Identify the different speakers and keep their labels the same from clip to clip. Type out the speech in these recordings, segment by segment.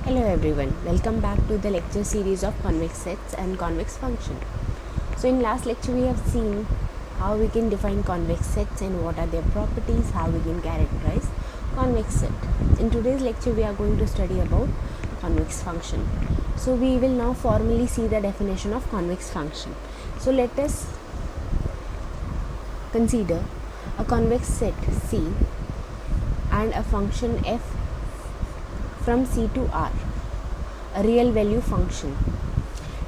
Speaker 1: Hello everyone, welcome back to the lecture series of convex sets and convex function. So in last lecture we have seen how we can define convex sets and what are their properties, how we can characterize convex set. In today's lecture we are going to study about convex function. So we will now formally see the definition of convex function. So let us consider a convex set C and a function f from C to R, a real value function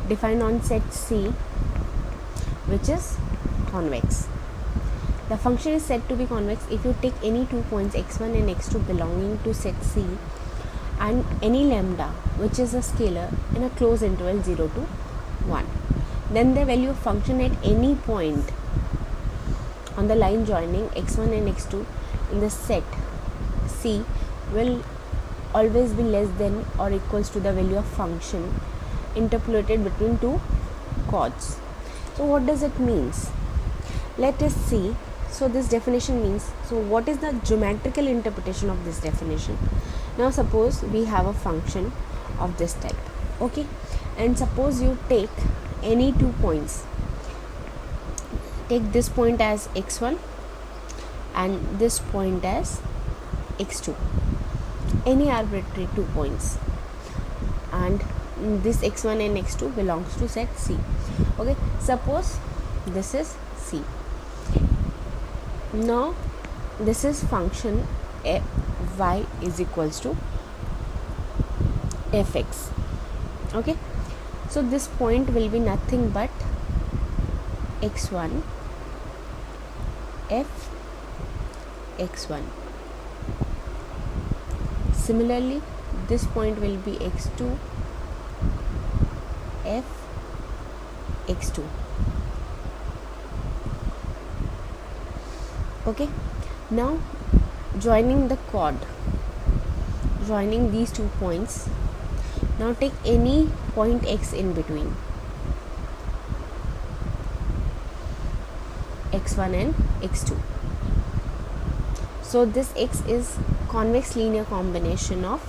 Speaker 1: defined on set C which is convex. The function is said to be convex if you take any 2 points x1 and x2 belonging to set C and any lambda which is a scalar in a closed interval 0 to 1. Then the value of function at any point on the line joining x1 and x2 in the set C will always be less than or equals to the value of function interpolated between two chords. So what does it means? Let us see. So this definition means, so what is the geometrical interpretation of this definition? Now suppose we have a function of this type, okay, and suppose you take any 2 points. Take this point as x1 and this point as x2, any arbitrary 2 points, and this x1 and x2 belongs to set C. Okay, suppose this is C. Now this is function y is equals to fx. Okay, so this point will be nothing but x1 f x1. Similarly, this point will be x2 f x2. Okay, now joining the chord, joining these 2 points. Now take any point x in between x1 and x2. So this x is convex linear combination of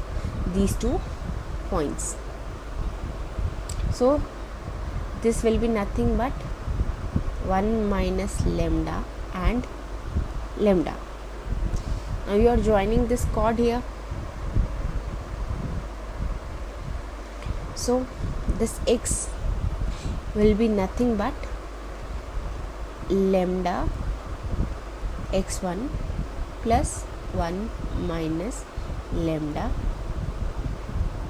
Speaker 1: these 2 points. So this will be nothing but 1 minus lambda and lambda. Now you are joining this chord here. So this x will be nothing but lambda x1 plus 1 minus lambda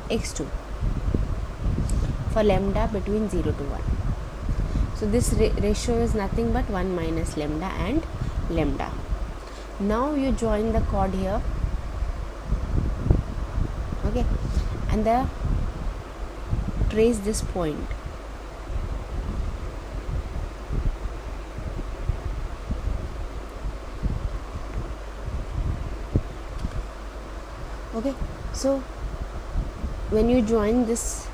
Speaker 1: x2 for lambda between 0 to 1. So this ratio is nothing but 1 minus lambda and lambda. Now you join the chord here, okay, and trace this point. Okay, so when you join this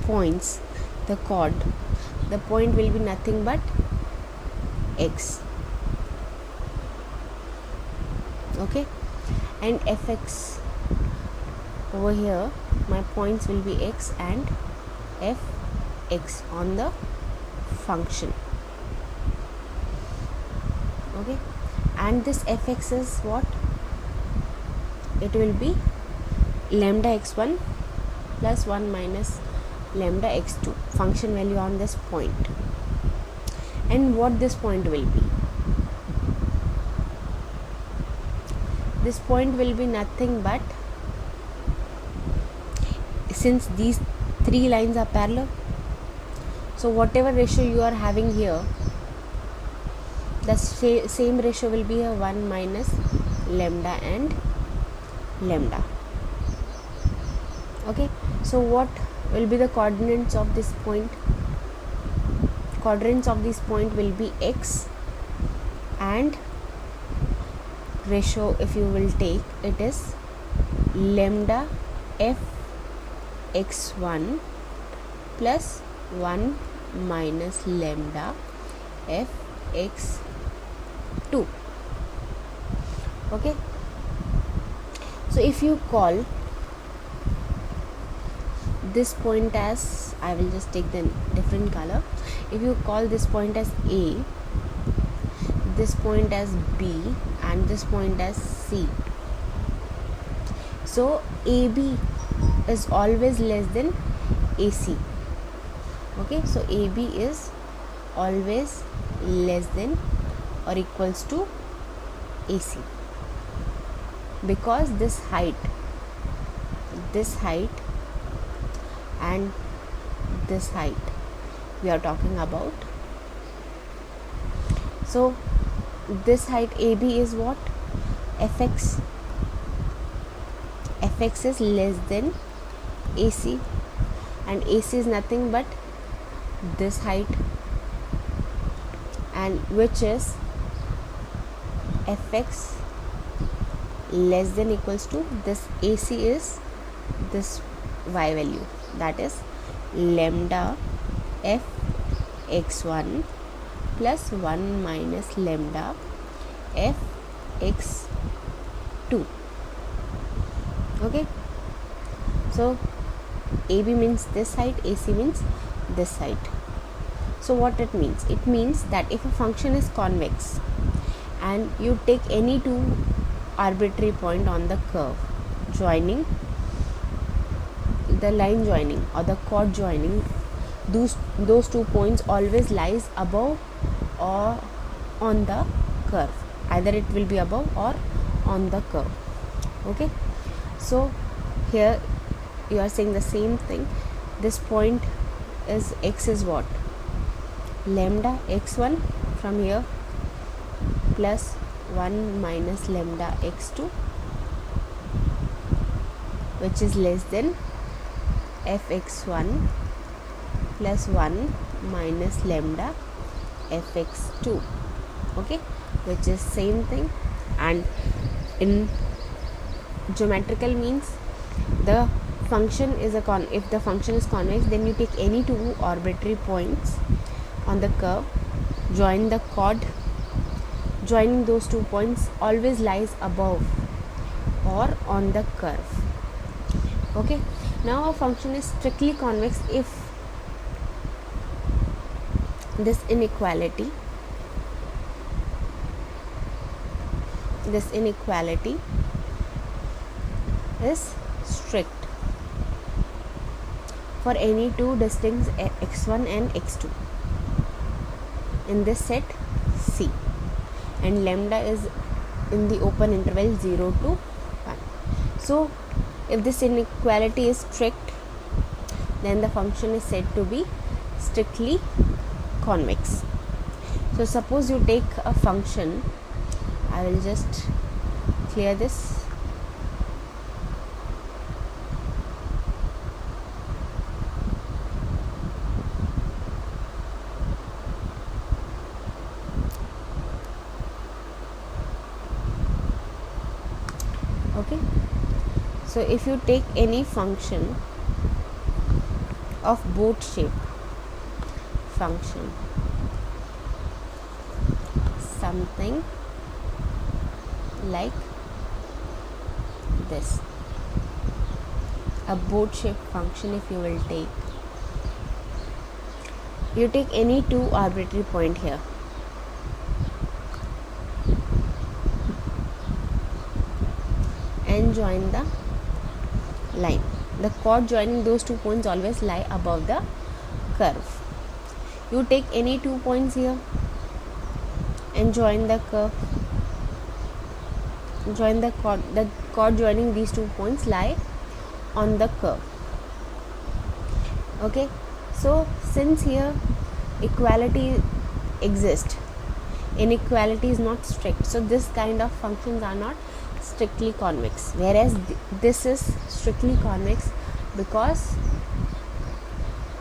Speaker 1: points, the chord, the point will be nothing but x, okay, and fx over here, my points will be x and fx on the function, okay, and this fx is what? It will be lambda x1 plus 1 minus lambda x2 function value on this point. And what this point will be? This point will be nothing but, since these 3 lines are parallel, so whatever ratio you are having here, the same ratio will be a 1 minus lambda and lambda. Okay, so what will be the coordinates of this point? Coordinates of this point will be x, and ratio, if you will take, it is lambda f x1 plus 1 minus lambda f x2. Okay, so if you call this point as, I will just take the different color. If you call this point as A, this point as B, and this point as C, so AB is always less than AC. Okay, so AB is always less than or equals to AC, because this height and this height we are talking about. So this height AB is what? Fx. Fx is less than AC, and AC is nothing but this height, and which is Fx less than equals to this AC is this y value, that is lambda f x1 plus 1 minus lambda f x2. Okay, so AB means this height, AC means this height. So what it means? It means that if a function is convex and you take any two arbitrary point on the curve joining, the line joining or the chord joining, those 2 points always lies above or on the curve. Either it will be above or on the curve. Okay, so here you are saying the same thing. This point is x is what? Lambda x1 from here plus 1 minus lambda x2, which is less than fx1 plus 1 minus lambda fx2. Okay, which is same thing. And in geometrical means, the function is if the function is convex, then you take any two arbitrary points on the curve, join the chord joining those 2 points always lies above or on the curve. Okay, now a function is strictly convex if this inequality is strict for any two distinct x1 and x2 in this set C, and lambda is in the open interval 0 to 1. So if this inequality is strict, then the function is said to be strictly convex. So suppose you take a function, I will just clear this. Okay, so if you take any function of boat shape, function something like this, a boat shape function, if you will take, you take any two arbitrary point here, and join the line. The chord joining those 2 points always lie above the curve. You take any 2 points here and join the curve, join the chord joining these 2 points lie on the curve. Okay, so since here equality exists, inequality is not strict, so this kind of functions are not strictly convex, whereas this is strictly convex because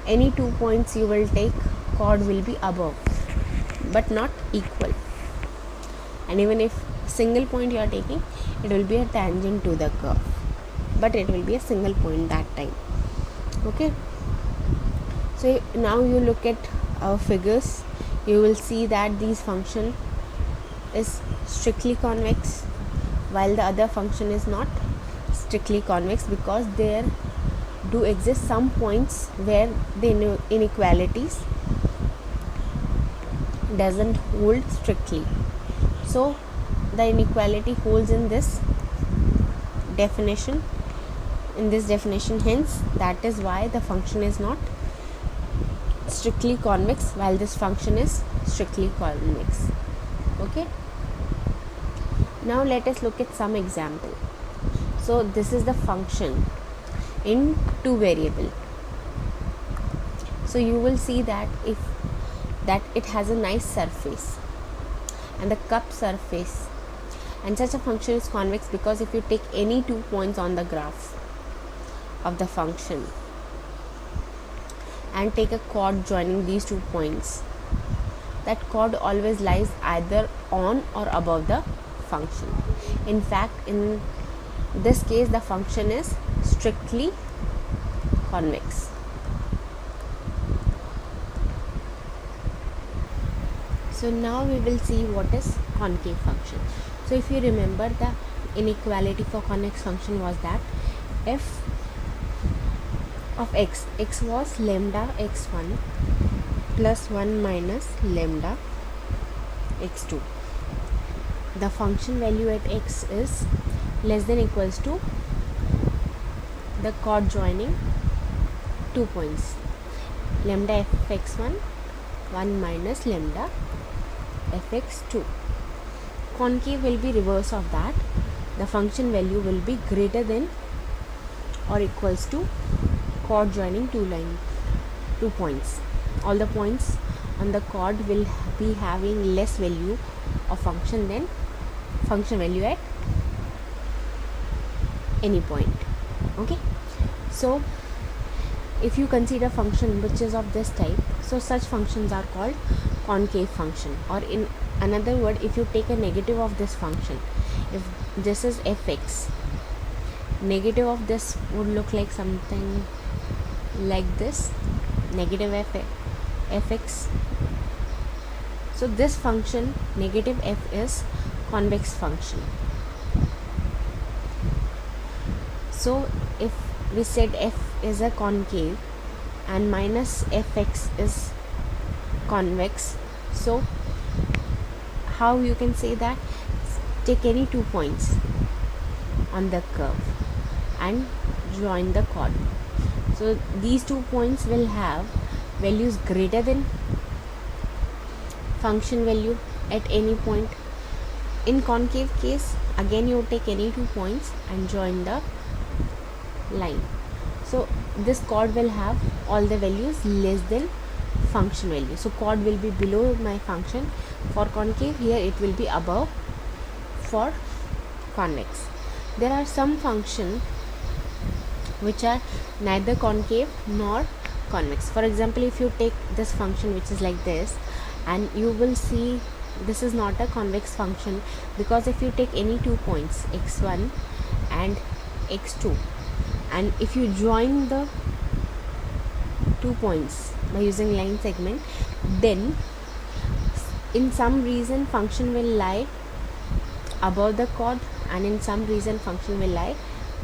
Speaker 1: any 2 points you will take, chord will be above but not equal, and even if single point you are taking, it will be a tangent to the curve, but it will be a single point that time. Okay, so now you look at our figures, you will see that this function is strictly convex while the other function is not strictly convex, because their do exist some points where the inequalities doesn't hold strictly. So the inequality holds in this definition, hence that is why the function is not strictly convex while this function is strictly convex. Okay, now let us look at some example. So this is the function in two variable. So you will see that it has a nice surface and the cup surface, and such a function is convex because if you take any 2 points on the graph of the function and take a chord joining these 2 points, that chord always lies either on or above the function. In fact, in this case the function is strictly convex. So now we will see what is concave function. So if you remember, the inequality for convex function was that f of x was lambda x1 plus 1 minus lambda x2. The function value at x is less than equals to the chord joining 2 points, lambda fx1 1 minus lambda fx2. Concave will be reverse of that. The function value will be greater than or equals to chord joining 2 points. All the points on the chord will be having less value of function than function value at any point. Okay, so if you consider function which is of this type, so such functions are called concave function. Or in another word, if you take a negative of this function, if this is fx, negative of this would look like something like this, negative fx. So this function negative f is convex function. So if we said f is a concave and minus fx is convex, so how you can say that? Take any 2 points on the curve and join the chord. So these 2 points will have values greater than function value at any point. In concave case, again you take any 2 points and join the line. So this chord will have all the values less than function value. So chord will be below my function for concave, here it will be above for convex. There are some functions which are neither concave nor convex. For example, if you take this function which is like this, and you will see this is not a convex function, because if you take any 2 points x1 and x2, and if you join the 2 points by using line segment, then in some reason function will lie above the chord and in some reason function will lie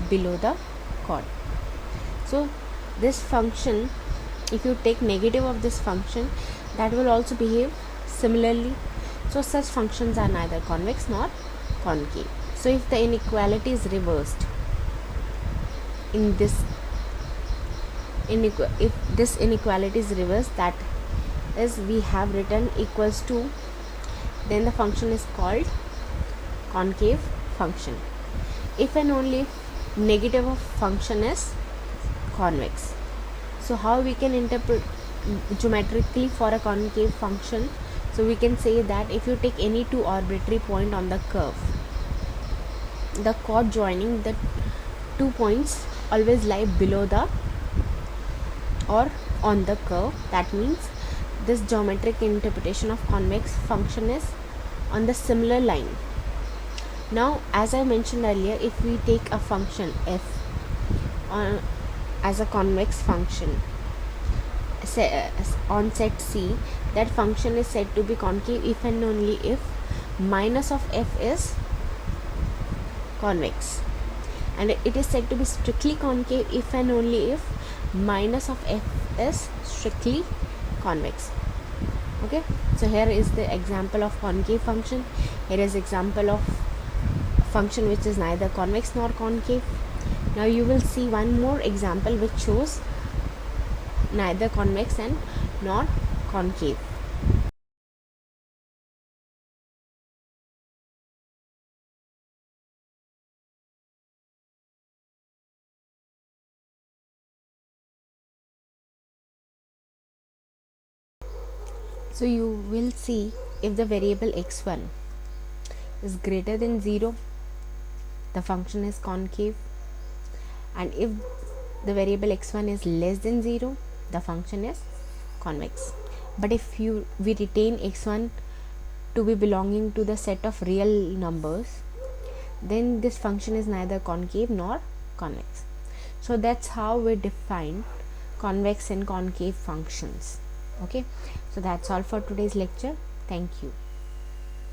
Speaker 1: below the chord. So this function, if you take negative of this function, that will also behave similarly. So such functions are neither convex nor concave. So if the inequality is reversed in this if this inequality is reversed, that is we have written equals to, then the function is called concave function. If and only if negative of function is convex. So how we can interpret geometrically for a concave function? So we can say that if you take any 2 arbitrary point on the curve, the chord joining the 2 points always lie below the or on the curve. That means this geometric interpretation of convex function is on the similar line. Now, as I mentioned earlier, if we take a function f as a convex function on set C, that function is said to be concave if and only if minus of f is convex. and it is said to be strictly concave if and only if minus of f is strictly convex. Okay, so here is the example of concave function. Here is example of function which is neither convex nor concave. Now you will see one more example which shows neither convex and nor concave. So you will see if the variable x1 is greater than 0, the function is concave, and if the variable x1 is less than 0, the function is convex. But if we retain x1 to be belonging to the set of real numbers, then this function is neither concave nor convex. So that's how we define convex and concave functions. Okay, so that's all for today's lecture. Thank you.